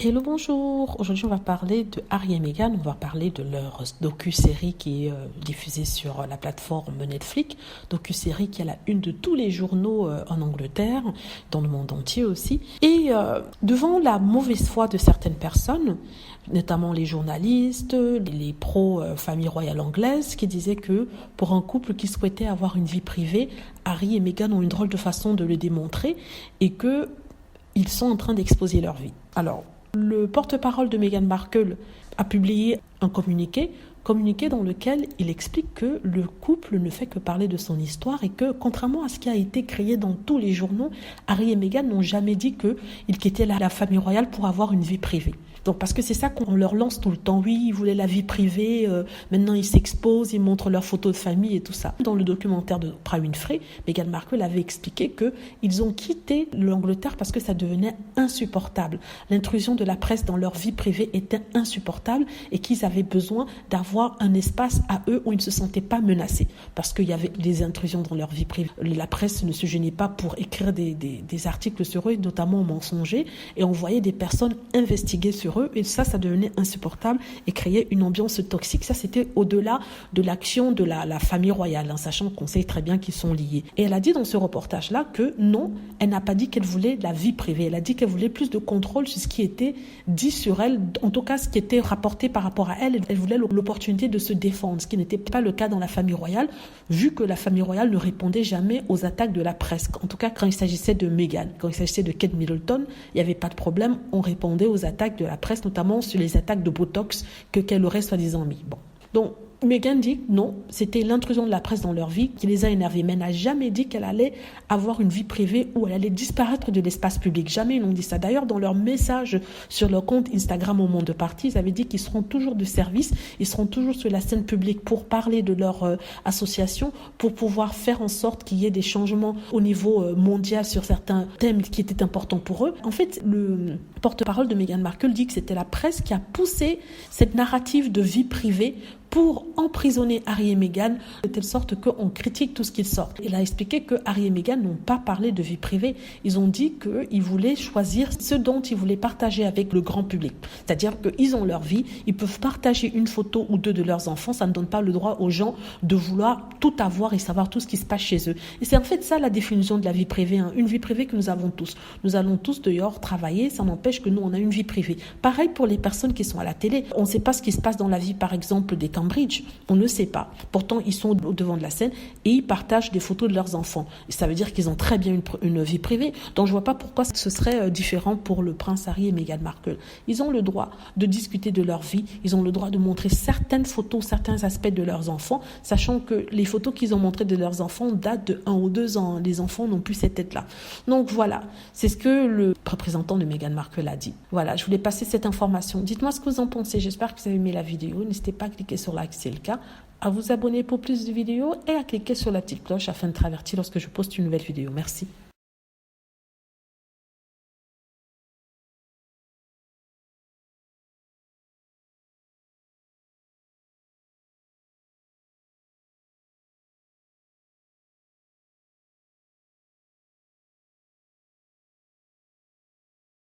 Hello, bonjour. Aujourd'hui, on va parler de Harry et Meghan. On va parler de leur docu-série qui est diffusée sur la plateforme Netflix. Docu-série qui est à la une de tous les journaux en Angleterre, dans le monde entier aussi. Et devant la mauvaise foi de certaines personnes, notamment les journalistes, les pro-famille royale anglaise, qui disaient que pour un couple qui souhaitait avoir une vie privée, Harry et Meghan ont une drôle de façon de le démontrer et que ils sont en train d'exposer leur vie. Alors, le porte-parole de Meghan Markle a publié un communiqué dans lequel il explique que le couple ne fait que parler de son histoire et que, contrairement à ce qui a été créé dans tous les journaux, Harry et Meghan n'ont jamais dit qu'ils quittaient la famille royale pour avoir une vie privée. Donc, parce que c'est ça qu'on leur lance tout le temps. Oui, ils voulaient la vie privée, maintenant ils s'exposent, ils montrent leurs photos de famille et tout ça. Dans le documentaire de Oprah Winfrey, Meghan Markle avait expliqué qu'ils ont quitté l'Angleterre parce que ça devenait insupportable. L'intrusion de la presse dans leur vie privée était insupportable et qu'ils avaient besoin d'avoir un espace à eux où ils ne se sentaient pas menacés. Parce qu'il y avait des intrusions dans leur vie privée. La presse ne se gênait pas pour écrire des articles sur eux, notamment mensongers, et on voyait des personnes investiguer sur eux, et ça devenait insupportable et créait une ambiance toxique. Ça, c'était au-delà de l'action de la famille royale, sachant qu'on sait très bien qu'ils sont liés. Et elle a dit dans ce reportage-là que non, elle n'a pas dit qu'elle voulait la vie privée. Elle a dit qu'elle voulait plus de contrôle sur ce qui était dit sur elle, en tout cas ce qui était rapporté par rapport à elle. Elle voulait l'opportunité de se défendre, ce qui n'était pas le cas dans la famille royale, vu que la famille royale ne répondait jamais aux attaques de la presse. En tout cas, quand il s'agissait de Meghan, quand il s'agissait de Kate Middleton, il n'y avait pas de problème, on répondait aux attaques de la presse, notamment sur les attaques de Botox qu'elle aurait soi-disant mis. Bon. Donc, Meghan dit non, c'était l'intrusion de la presse dans leur vie qui les a énervés, mais elle n'a jamais dit qu'elle allait avoir une vie privée ou elle allait disparaître de l'espace public. Jamais ils n'ont dit ça. D'ailleurs, dans leur message sur leur compte Instagram au Monde Parti, ils avaient dit qu'ils seront toujours de service, ils seront toujours sur la scène publique pour parler de leur association, pour pouvoir faire en sorte qu'il y ait des changements au niveau mondial sur certains thèmes qui étaient importants pour eux. En fait, le porte-parole de Meghan Markle dit que c'était la presse qui a poussé cette narrative de vie privée pour emprisonner Harry et Meghan, de telle sorte qu'on critique tout ce qu'ils sortent. Il a expliqué que Harry et Meghan n'ont pas parlé de vie privée. Ils ont dit qu'ils voulaient choisir ce dont ils voulaient partager avec le grand public. C'est-à-dire qu'ils ont leur vie, ils peuvent partager une photo ou deux de leurs enfants. Ça ne donne pas le droit aux gens de vouloir tout avoir et savoir tout ce qui se passe chez eux. Et c'est en fait ça la définition de la vie privée. Une vie privée que nous avons tous. Nous allons tous dehors travailler, ça n'empêche que nous, on a une vie privée. Pareil pour les personnes qui sont à la télé. On ne sait pas ce qui se passe dans la vie, par exemple, des Cambridge, on ne sait pas. Pourtant, ils sont au devant de la scène et ils partagent des photos de leurs enfants. Et ça veut dire qu'ils ont très bien une vie privée. Donc, je ne vois pas pourquoi ce serait différent pour le prince Harry et Meghan Markle. Ils ont le droit de discuter de leur vie. Ils ont le droit de montrer certaines photos, certains aspects de leurs enfants, sachant que les photos qu'ils ont montrées de leurs enfants datent de 1 ou 2 ans. Les enfants n'ont plus cette tête-là. Donc, voilà. C'est ce que le représentant de Meghan Markle a dit. Voilà, je voulais passer cette information. Dites-moi ce que vous en pensez. J'espère que vous avez aimé la vidéo. N'hésitez pas à cliquer sur like si c'est le cas, à vous abonner pour plus de vidéos et à cliquer sur la petite cloche afin de t'avertir lorsque je poste une nouvelle vidéo. Merci.